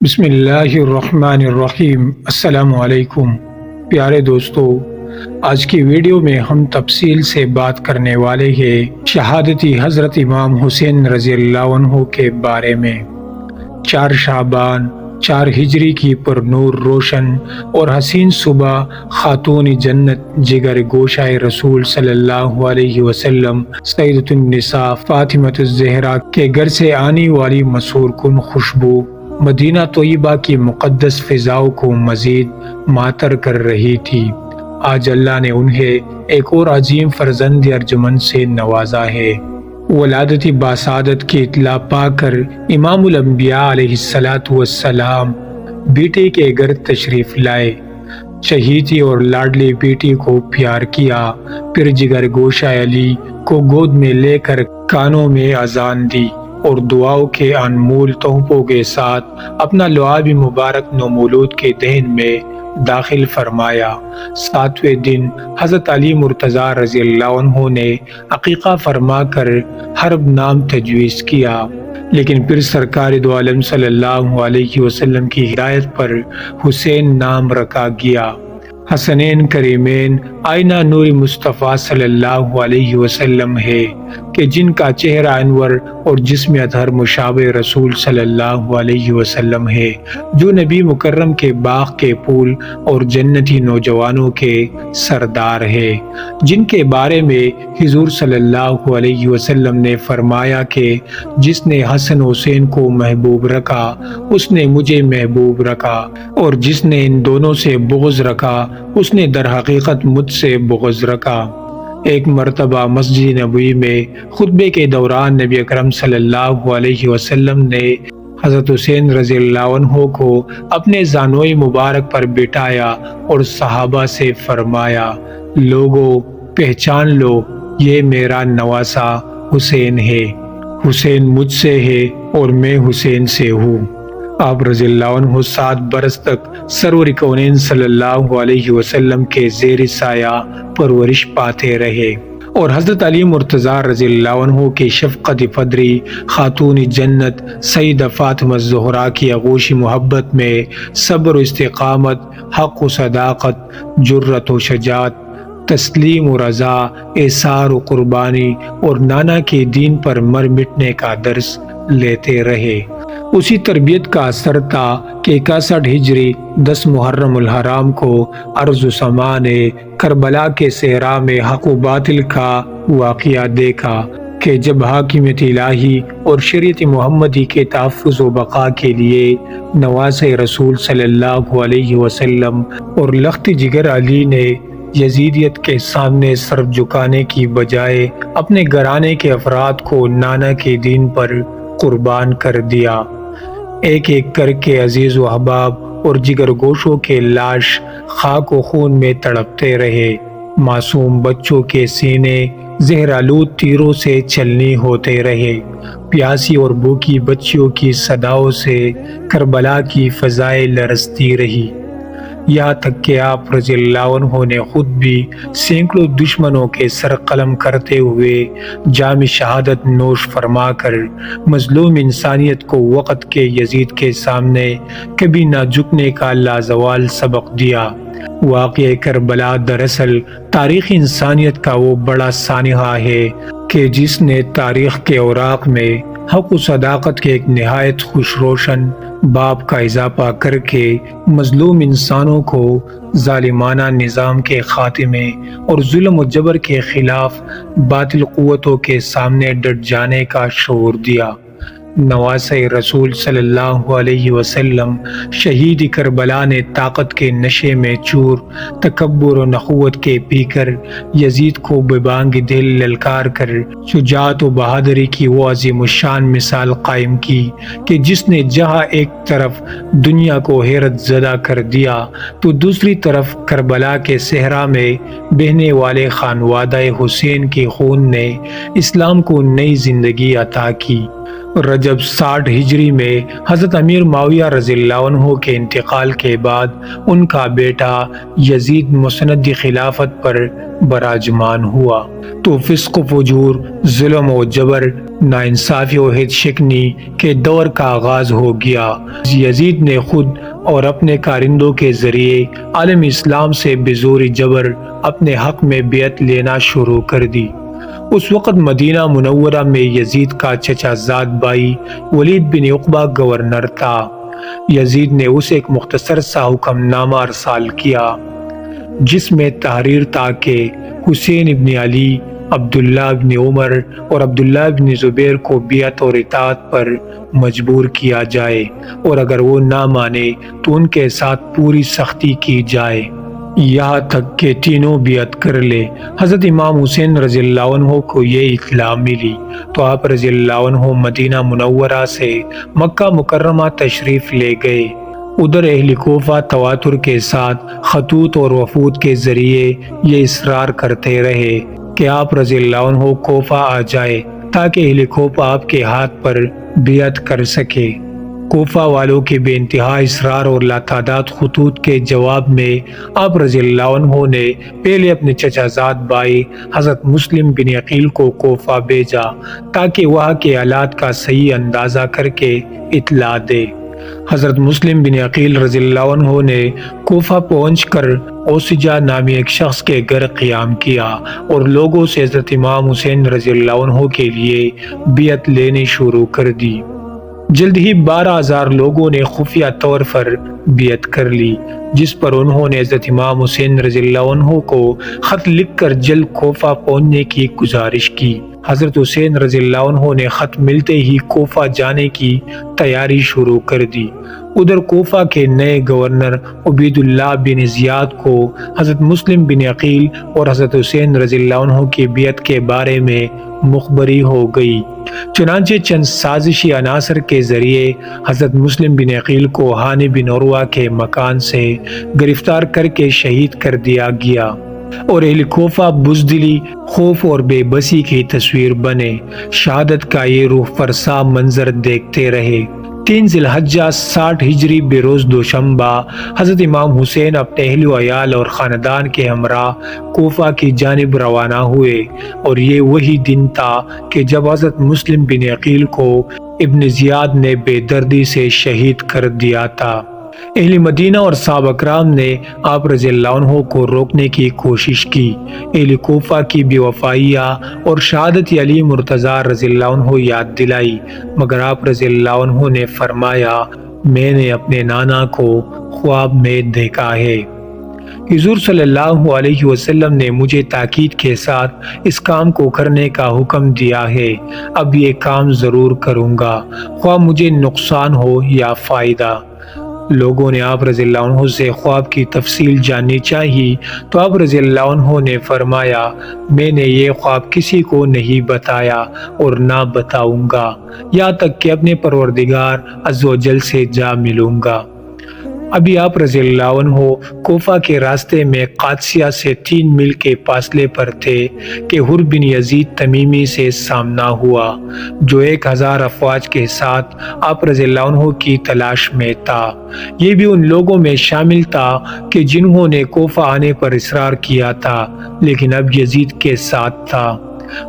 بسم اللہ الرحمن الرحیم۔ السلام علیکم پیارے دوستو، آج کی ویڈیو میں ہم تفصیل سے بات کرنے والے ہیں شہادتی حضرت امام حسین رضی اللہ عنہ کے بارے میں۔ 4 شعبان 4 ہجری کی پر نور روشن اور حسین صبح خاتون جنت جگر گوشہ رسول صلی اللہ علیہ وسلم سیدۃ النساء فاطمہ الزہرا کے گھر سے آنے والی مسحور کن خوشبو مدینہ طیبہ کی مقدس فضاؤں کو مزید معطر کر رہی تھی۔ آج اللہ نے انہیں ایک اور عظیم فرزند ارجمند سے نوازا ہے۔ ولادت باسعادت کی اطلاع پا کر امام الانبیاء علیہ السلام بیٹے کے گھر تشریف لائے، چہیتی اور لاڈلی بیٹی کو پیار کیا، پھر جگر گوشہ علی کو گود میں لے کر کانوں میں اذان دی اور دعاؤں کے انمول تحفوں کے ساتھ اپنا لعاب مبارک نومولود کے دہن میں داخل فرمایا۔ 7ویں دن حضرت علی مرتضیٰ رضی اللہ عنہ نے عقیقہ فرما کر حرب نام تجویز کیا، لیکن پھر سرکار دو عالم صلی اللہ علیہ وسلم کی ہدایت پر حسین نام رکھا گیا۔ حسنین کریمین آئینہ نور مصطفیٰ صلی اللہ علیہ وسلم ہے کہ جن کا چہرہ انور اور جسم اطہر مشابہ رسول صلی اللہ علیہ وسلم ہے، جو نبی مکرم کے باغ کے پھول اور جنتی نوجوانوں کے سردار ہے، جن کے بارے میں حضور صلی اللہ علیہ وسلم نے فرمایا کہ جس نے حسن حسین کو محبوب رکھا اس نے مجھے محبوب رکھا، اور جس نے ان دونوں سے بغض رکھا اس نے در حقیقت مجھ سے بغض رکھا۔ ایک مرتبہ مسجد نبوی میں خطبے کے دوران نبی اکرم صلی اللہ علیہ وسلم نے حضرت حسین رضی اللہ عنہ کو اپنے زانوئے مبارک پر بٹھایا اور صحابہ سے فرمایا، لوگو پہچان لو، یہ میرا نواسا حسین ہے، حسین مجھ سے ہے اور میں حسین سے ہوں۔ آپ رضی اللہ عنہ 7 برس تک سرور کونین صلی اللہ علیہ وسلم کے زیر سایہ پرورش پاتے رہے، اور حضرت علی مرتضیٰ رضی اللہ عنہ کی شفقت پدری خاتون جنت سیدہ فاطمہ الزہرا کی آغوش محبت میں صبر و استقامت، حق و صداقت، جرأت و شجاعت، تسلیم و رضا، ایثار و قربانی اور نانا کے دین پر مر مٹنے کا درس لیتے رہے۔ اسی تربیت کا اثر تھا کہ 61 ہجری 10 محرم الحرام کو ارض و سما نے کربلا کے صحرا میں حق و باطل کا واقعہ دیکھا کہ جب حاکمیت الہی اور شریعت محمدی کے تحفظ و بقا کے لیے نواسۂ رسول صلی اللہ علیہ وسلم اور لخت جگر علی نے یزیدیت کے سامنے سر جھکانے کی بجائے اپنے گھرانے کے افراد کو نانا کے دین پر قربان کر دیا۔ ایک ایک کر کے عزیز و احباب اور جگر گوشوں کے لاش خاک و خون میں تڑپتے رہے، معصوم بچوں کے سینے زہر آلود تیروں سے چلنی ہوتے رہے، پیاسی اور بھوکی بچیوں کی صداؤں سے کربلا کی فضائیں لرزتی رہی، یہاں تک کہ آپ رضی اللہ عنہ نے خود بھی سینکڑوں دشمنوں کے سر قلم کرتے ہوئے جام شہادت نوش فرما کر مظلوم انسانیت کو وقت کے یزید کے سامنے کبھی نہ جھکنے کا لازوال سبق دیا۔ واقعہ کربلا دراصل تاریخ انسانیت کا وہ بڑا سانحہ ہے کہ جس نے تاریخ کے اوراق میں حق و صداقت کے ایک نہایت خوش روشن باب کا اضافہ کر کے مظلوم انسانوں کو ظالمانہ نظام کے خاتمے اور ظلم و جبر کے خلاف باطل قوتوں کے سامنے ڈٹ جانے کا شعور دیا۔ نواسۂ رسول صلی اللہ علیہ وسلم شہید کربلا نے طاقت کے نشے میں چور، تکبر و نخوت کے پی کر یزید کو بے بانگ دل للکار کر شجاعت و بہادری کی وہ عظیم الشان مثال قائم کی کہ جس نے جہاں ایک طرف دنیا کو حیرت زدہ کر دیا تو دوسری طرف کربلا کے صحرا میں بہنے والے خانوادہ حسین کے خون نے اسلام کو نئی زندگی عطا کی۔ رجب 60 ہجری میں حضرت امیر معاویہ رضی اللہ عنہ کے انتقال کے بعد ان کا بیٹا یزید مسند خلافت پر براجمان ہوا تو فسق و فجور، ظلم و جبر، ناانصافی و حد شکنی کے دور کا آغاز ہو گیا۔ یزید نے خود اور اپنے کارندوں کے ذریعے عالم اسلام سے بزور جبر اپنے حق میں بیعت لینا شروع کر دی۔ اس وقت مدینہ منورہ میں یزید کا چچا زاد بھائی ولید بن عقبہ گورنر تھا۔ یزید نے اسے ایک مختصر سا حکم نامہ ارسال کیا جس میں تحریر تھا کہ حسین ابن علی، عبداللہ ابن عمر اور عبداللہ ابن زبیر کو بیعت اور اطاعت پر مجبور کیا جائے، اور اگر وہ نہ مانے تو ان کے ساتھ پوری سختی کی جائے، یہاں تک کہ تینوں بیعت کر لے۔ حضرت امام حسین رضی اللہ عنہ کو یہ اطلاع ملی تو آپ رضی اللہ عنہ مدینہ منورہ سے مکہ مکرمہ تشریف لے گئے۔ ادھر اہل کوفہ تواتر کے ساتھ خطوط اور وفود کے ذریعے یہ اصرار کرتے رہے کہ آپ رضی اللہ عنہ کوفہ آ جائے تاکہ اہل کوفہ آپ کے ہاتھ پر بیعت کر سکے۔ کوفہ والوں کے بے انتہا اصرار اور لاتعداد خطوط کے جواب میں آپ رضی اللہ عنہ نے پہلے اپنے چچا زاد بھائی حضرت مسلم بن عقیل کو کوفہ بھیجا تاکہ وہاں کے حالات کا صحیح اندازہ کر کے اطلاع دے۔ حضرت مسلم بن عقیل رضی اللہ عنہ نے کوفہ پہنچ کر اوسجا نامی ایک شخص کے گھر قیام کیا اور لوگوں سے حضرت امام حسین رضی اللہ عنہ کے لیے بیعت لینی شروع کر دی۔ جلد ہی 12,000 لوگوں نے خفیہ طور پر بیعت کر لی، جس پر انہوں نے حضرت امام حسین رضی اللہ عنہ کو خط لکھ کر جلد کوفہ پہنچنے کی گزارش کی۔ حضرت حسین رضی اللہ عنہ نے خط ملتے ہی کوفہ جانے کی تیاری شروع کر دی۔ ادھر کوفہ کے نئے گورنر عبید اللہ بن زیاد کو حضرت مسلم بن عقیل اور حضرت حسین رضی اللہ عنہ کی بیعت کے بارے میں مخبری ہو گئی، چنانچہ چند سازشی عناصر کے ذریعے حضرت مسلم بن عقیل کو ہانی بن عروہ کے مکان سے گرفتار کر کے شہید کر دیا گیا، اور اہل کوفہ بزدلی، خوف اور بے بسی کی تصویر بنے۔ شہادت کا یہ روح فرسا منظر دیکھتے رہے۔ 3 ذی الحجہ 60 ہجری بروز دوشنبہ حضرت امام حسین اپنے اہل و عیال اور خاندان کے ہمراہ کوفہ کی جانب روانہ ہوئے، اور یہ وہی دن تھا کہ جب حضرت مسلم بن عقیل کو ابن زیاد نے بے دردی سے شہید کر دیا تھا۔ اہل مدینہ اور صحابہ کرام نے آپ رضی اللہ عنہ کو روکنے کی کوشش کی۔ اہل کوفہ کی بے وفائیہ اور شہادت علی مرتضیٰ رضی اللہ عنہ یاد دلائی، مگر آپ رضی اللہ عنہ نے فرمایا، میں نے اپنے نانا کو خواب میں دیکھا ہے۔ حضور صلی اللہ علیہ وسلم نے مجھے تاکید کے ساتھ اس کام کو کرنے کا حکم دیا ہے، اب یہ کام ضرور کروں گا، خواہ مجھے نقصان ہو یا فائدہ۔ لوگوں نے آپ رضی اللہ عنہ سے خواب کی تفصیل جاننی چاہی تو آپ رضی اللہ عنہ نے فرمایا، میں نے یہ خواب کسی کو نہیں بتایا اور نہ بتاؤں گا، یہاں تک کہ اپنے پروردگار عز و جل سے جا ملوں گا۔ ابھی آپ رضی اللہ عنہ کوفہ کے راستے میں قادسیہ سے 3 میل کے فاصلے پر تھے کہ حر بن یزید تمیمی سے سامنا ہوا، جو 1000 افواج کے ساتھ آپ رضی اللہ عنہ کی تلاش میں تھا۔ یہ بھی ان لوگوں میں شامل تھا کہ جنہوں نے کوفہ آنے پر اصرار کیا تھا، لیکن اب یزید کے ساتھ تھا۔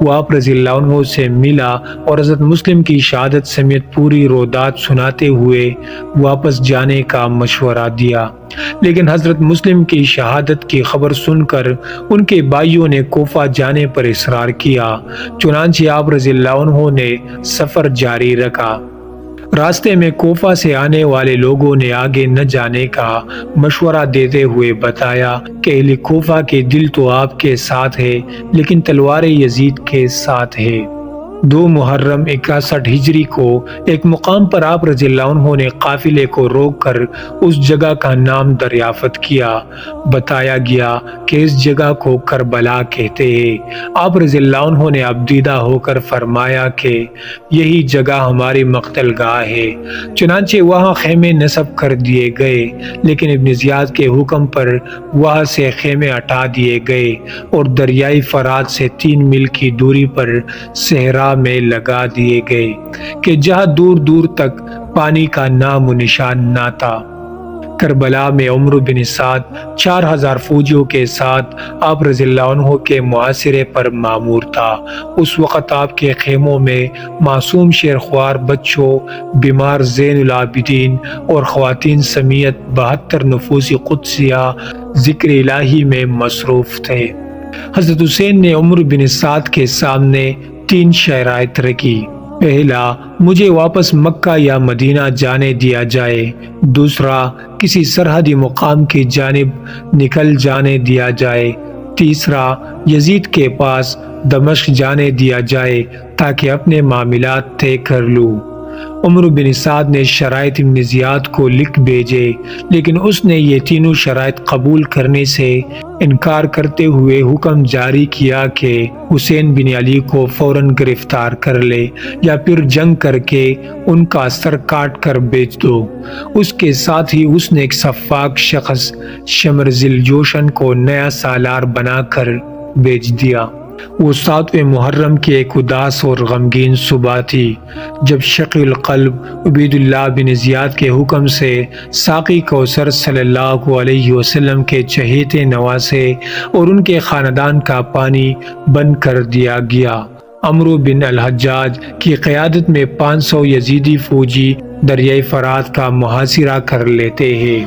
وہ آپ رضی اللہ عنہ سے ملا اور حضرت مسلم کی شہادت سمیت پوری رودات سناتے ہوئے واپس جانے کا مشورہ دیا، لیکن حضرت مسلم کی شہادت کی خبر سن کر ان کے بھائیوں نے کوفہ جانے پر اصرار کیا، چنانچہ آپ رضی اللہ عنہ نے سفر جاری رکھا۔ راستے میں کوفہ سے آنے والے لوگوں نے آگے نہ جانے کا مشورہ دیتے ہوئے بتایا کہ اہل کوفہ کے دل تو آپ کے ساتھ ہے، لیکن تلوار یزید کے ساتھ ہے۔ 2 محرم 61 ہجری کو ایک مقام پر آپ رضی اللہ عنہ نے قافلے کو روک کر اس جگہ کا نام دریافت کیا۔ بتایا گیا کہ اس جگہ کو کربلا کہتے ہیں۔ آپ رضی اللہ عنہ نے ابدیدہ ہو کر فرمایا کہ یہی جگہ ہماری مقتل گاہ ہے، چنانچہ وہاں خیمے نصب کر دیے گئے، لیکن ابن زیاد کے حکم پر وہاں سے خیمے ہٹا دیے گئے اور دریائے فرات سے 3 میل کی دوری پر صحرا کربلا میں لگا دیے گئے کہ جہاں دور دور تک پانی کا نام و نشان نہ تھا۔ کربلا میں عمرو بن سعد 4000 فوجیوں کے ساتھ آپ رضی اللہ عنہ کے محاصرے پر مامور تھا۔ اس وقت آپ کے خیموں میں معصوم شیرخوار بچوں، بیمار زین العابدین اور خواتین سمیت 72 نفوس قدسیہ ذکر الہی میں مصروف تھے۔ حضرت حسین نے عمرو بن سعد کے سامنے 3 شرائط رکھی۔ پہلا، مجھے واپس مکہ یا مدینہ جانے دیا جائے۔ دوسرا، کسی سرحدی مقام کی جانب نکل جانے دیا جائے۔ تیسرا، یزید کے پاس دمشق جانے دیا جائے تاکہ اپنے معاملات طے کر لوں۔ عمرو بن سعد نے شرائط ابن زیاد کو لکھ بھیجے، لیکن اس نے یہ تینوں شرائط قبول کرنے سے انکار کرتے ہوئے حکم جاری کیا کہ حسین بن علی کو فوراً گرفتار کر لے یا پھر جنگ کر کے ان کا سر کاٹ کر بیچ دو۔ اس کے ساتھ ہی اس نے ایک سفاک شخص شمر ذی الجوشن کو نیا سالار بنا کر بیچ دیا۔ وہ 7ویں محرم کی ایک اداس اور غمگین صبح تھی جب شقی القلب عبید اللہ بن زیاد کے حکم سے ساقی کوثر صلی اللہ علیہ وسلم کے چہیتے نواسے اور ان کے خاندان کا پانی بند کر دیا گیا۔ عمرو بن الحجاج کی قیادت میں 500 یزیدی فوجی دریائے فرات کا محاصرہ کر لیتے ہیں۔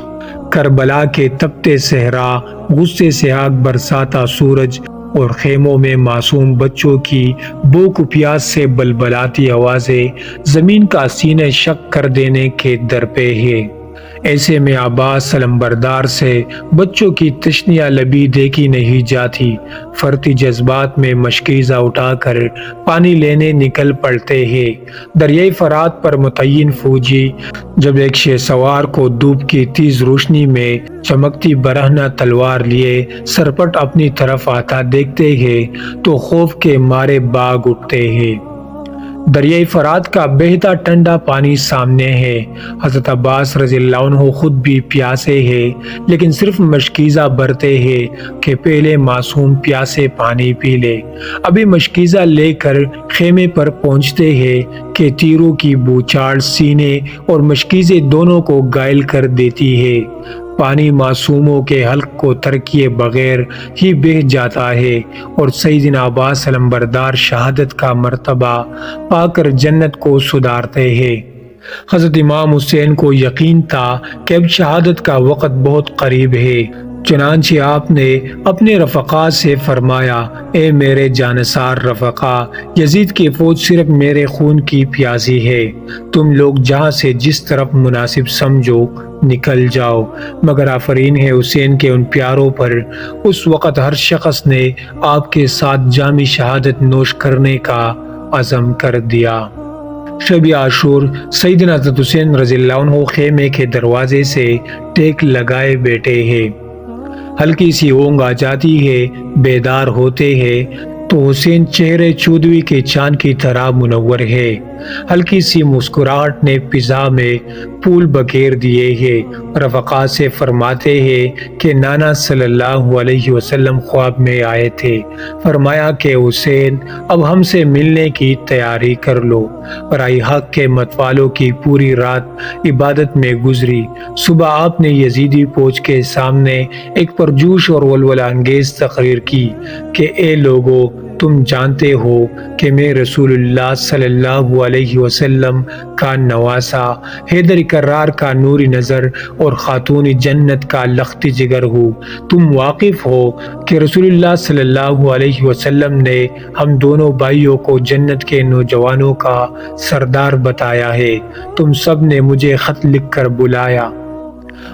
کربلا کے تپتے صحرا، غصے سے آگ برساتا سورج اور خیموں میں معصوم بچوں کی بھوک و پیاس سے بلبلاتی آوازیں زمین کا سینہ شق کر دینے کے در پہ ہے۔ ایسے میں عباس علمبردار سے بچوں کی تشنیاں لبی دیکھی نہیں جاتی۔ فرتی جذبات میں مشکیزہ اٹھا کر پانی لینے نکل پڑتے ہیں۔ دریائے فرات پر متعین فوجی جب ایک شہ سوار کو دھوپ کی تیز روشنی میں چمکتی برہنہ تلوار لیے سرپٹ اپنی طرف آتا دیکھتے ہیں تو خوف کے مارے باگ اٹھتے ہیں۔ دریائے فرات کا بہتا ٹھنڈا پانی سامنے ہے۔ حضرت عباس رضی اللہ عنہ خود بھی پیاسے ہیں، لیکن صرف مشکیزہ بھرتے ہیں کہ پہلے معصوم پیاسے پانی پی لے۔ ابھی مشکیزہ لے کر خیمے پر پہنچتے ہیں کہ تیروں کی بوچھاڑ سینے اور مشکیزے دونوں کو گھائل کر دیتی ہے۔ پانی معصوموں کے حلق کو ترکیے بغیر ہی بہہ جاتا ہے اور سیدنا عباس علمبردار شہادت کا مرتبہ پا کر جنت کو سدھارتے ہیں۔ حضرت امام حسین کو یقین تھا کہ اب شہادت کا وقت بہت قریب ہے، چنانچہ آپ نے اپنے رفقا سے فرمایا، اے میرے جانثار رفقا، یزید کی فوج صرف میرے خون کی پیاسی ہے، تم لوگ جہاں سے جس طرف مناسب سمجھو نکل جاؤ، مگر آفرین ہے حسین کے ان پیاروں پر۔ اس وقت ہر شخص نے آپ کے ساتھ جام شہادت نوش کرنے کا عزم کر دیا۔ شب عاشور سیدنا حضرت حسین رضی اللہ عنہ خیمے کے دروازے سے ٹیک لگائے بیٹھے ہیں۔ ہلکی سی اونگ آ جاتی ہے، بیدار ہوتے ہیں تو حسین چہرے چودوی کے چاند کی طرح منور ہے۔ ہلکی سی مسکراہٹ نے فضا میں پھول بکھیر دیے ہیں۔ رفقا سے فرماتے ہیں کہ نانا صلی اللہ علیہ وسلم خواب میں آئے تھے، فرمایا کہ حسین اب ہم سے ملنے کی تیاری کر لو۔ برائے حق کے متوالوں کی پوری رات عبادت میں گزری۔ صبح آپ نے یزیدی فوج کے سامنے ایک پرجوش اور ولولہ انگیز تقریر کی کہ اے لوگو، تم جانتے ہو کہ میں رسول اللہ صلی اللہ علیہ وسلم کا نواسا، حیدر کرار کا نوری نظر اور خاتون جنت کا لخت جگر ہوں۔ تم واقف ہو کہ رسول اللہ صلی اللہ علیہ وسلم نے ہم دونوں بھائیوں کو جنت کے نوجوانوں کا سردار بتایا ہے۔ تم سب نے مجھے خط لکھ کر بلایا۔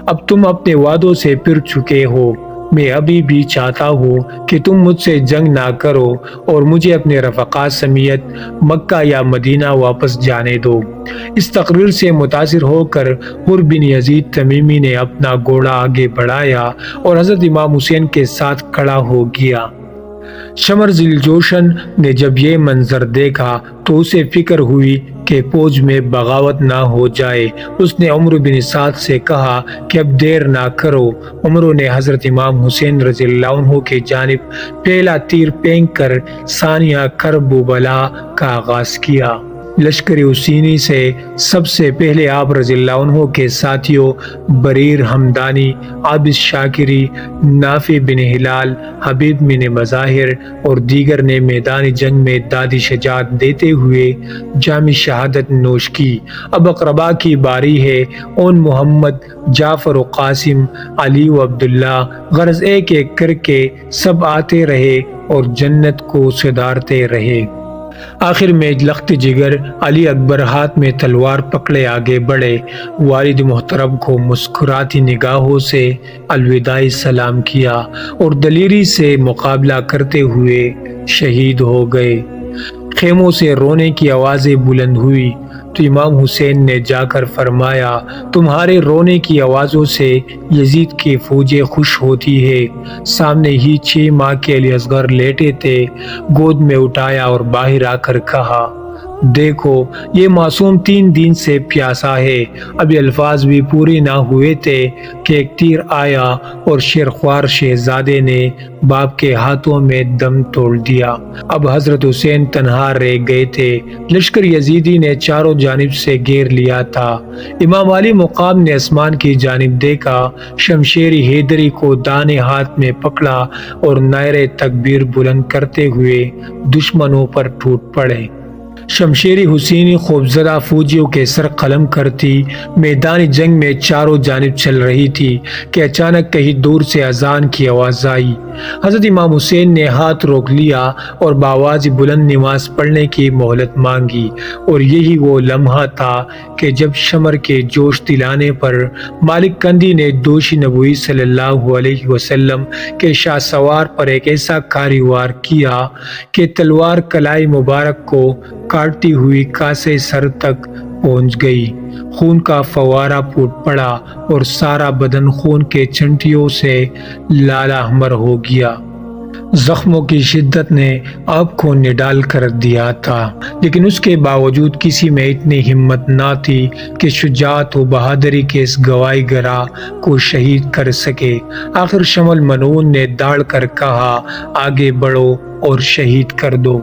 اب تم اپنے وعدوں سے پھر چکے ہو۔ میں ابھی بھی چاہتا ہوں کہ تم مجھ سے جنگ نہ کرو اور مجھے اپنے رفقا سمیت مکہ یا مدینہ واپس جانے دو۔ اس تقریر سے متاثر ہو کر حر بن یزید تمیمی نے اپنا گھوڑا آگے بڑھایا اور حضرت امام حسین کے ساتھ کھڑا ہو گیا۔ شمر ذیلجوشن نے جب یہ منظر دیکھا تو اسے فکر ہوئی کہ فوج میں بغاوت نہ ہو جائے۔ اس نے عمرو بن سعد سے کہا کہ اب دیر نہ کرو۔ عمرو نے حضرت امام حسین رضی اللہ عنہ کی جانب پہلا تیر پھینک کر ثانیہ کرب و بلا کا آغاز کیا۔ لشکر حسینی سے سب سے پہلے آپ رضی اللہ عنہ کے ساتھیوں بریر ہمدانی، عابد شاکری، نافع بن ہلال، حبیب بن مظاہر اور دیگر نے میدان جنگ میں دادی شجاعت دیتے ہوئے جام شہادت نوش کی۔ اب اقربا کی باری ہے۔ ان محمد، جعفر و قاسم، علی و عبداللہ، غرض ایک ایک کر کے سب آتے رہے اور جنت کو سدھارتے رہے۔ آخر میں لخت جگر علی اکبر ہاتھ میں تلوار پکڑے آگے بڑھے۔ والد محترم کو مسکراتی نگاہوں سے الوداعی سلام کیا اور دلیری سے مقابلہ کرتے ہوئے شہید ہو گئے۔ خیموں سے رونے کی آوازیں بلند ہوئی تو امام حسین نے جا کر فرمایا، تمہارے رونے کی آوازوں سے یزید کی فوجیں خوش ہوتی ہے۔ سامنے ہی 6 ماہ کے علی اصغر لیٹے تھے، گود میں اٹھایا اور باہر آ کر کہا، دیکھو یہ معصوم 3 دن سے پیاسا ہے۔ ابھی الفاظ بھی پورے نہ ہوئے تھے کہ ایک تیر آیا اور شیرخوار شہزادے نے باپ کے ہاتھوں میں دم توڑ دیا۔ اب حضرت حسین تنہا رہ گئے تھے۔ لشکر یزیدی نے چاروں جانب سے گھیر لیا تھا۔ امام علی مقام نے آسمان کی جانب دیکھا، شمشیری حیدری کو دانے ہاتھ میں پکڑا اور نعرے تکبیر بلند کرتے ہوئے دشمنوں پر ٹوٹ پڑے۔ شمشیری حسینی خوفزدہ فوجیوں کے سر قلم کرتی میدان جنگ میں چاروں جانب چل رہی تھی کہ اچانک کہیں دور سے اذان کی آواز آئی۔ حضرت امام حسین نے ہاتھ روک لیا اور بآواز بلند نماز پڑھنے کی مہلت مانگی، اور یہی وہ لمحہ تھا کہ جب شمر کے جوش دلانے پر مالک کندی نے دوش نبوی صلی اللہ علیہ وسلم کے شاہ سوار پر ایک ایسا کاری وار کیا کہ تلوار کلائی مبارک کو کاٹتی ہوئی کاسے سر تک پہنچ گئی۔ خون کا فوارہ پھوٹ پڑا اور سارا بدن خون کے چھنٹیوں سے لال احمر ہو گیا۔ زخموں کی شدت نے آپ کو نڈال کر دیا تھا، لیکن اس کے باوجود کسی میں اتنی ہمت نہ تھی کہ شجاعت و بہادری کے اس گواہی گرا کو شہید کر سکے۔ آخر شمل منون نے داڑھ کر کہا، آگے بڑھو اور شہید کر دو۔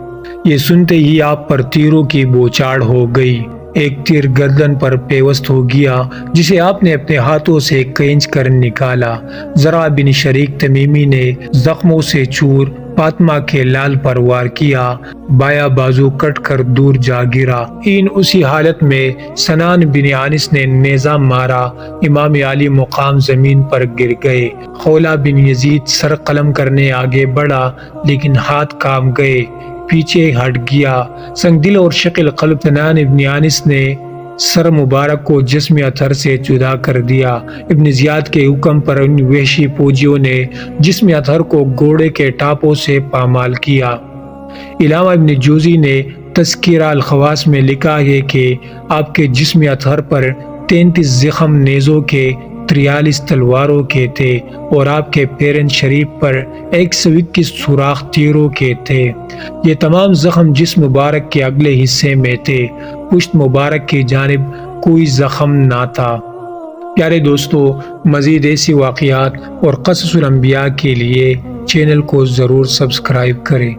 یہ سنتے ہی آپ پر تیروں کی بوچھاڑ ہو گئی۔ ایک تیر گردن پر پیوست ہو گیا جسے آپ نے اپنے ہاتھوں سے کھینچ کر نکالا۔ زرع بن شریک تمیمی نے زخموں سے چور فاطمہ کے لال پر وار کیا، بایاں بازو کٹ کر دور جا گرا۔ اسی حالت میں سنان بن انس نے نیزہ مارا، امام علی مقام زمین پر گر گئے۔ خولہ بن یزید سر قلم کرنے آگے بڑھا لیکن ہاتھ کام گئے، پیچھے ہٹ گیا۔ سنگ دل اور شقل قلب سنان ابن انس نے سر مبارک کو جسم اطہر سے جدا کر دیا۔ ابن زیاد کے حکم پر ان وحشی فوجیوں نے جسم اطہر کو گھوڑے کے ٹاپوں سے پامال کیا۔ علامہ ابن جوزی نے تذکرہ الخواص میں لکھا ہے کہ آپ کے جسم اطہر پر 33 زخم نیزوں کے، 43 تلواروں کے تھے اور آپ کے پیرن شریف پر 121 سوراخ تیروں کے تھے۔ یہ تمام زخم جسم مبارک کے اگلے حصے میں تھے، پشت مبارک کی جانب کوئی زخم نہ تھا۔ پیارے دوستو، مزید ایسی واقعات اور قصص الانبیاء کے لیے چینل کو ضرور سبسکرائب کریں۔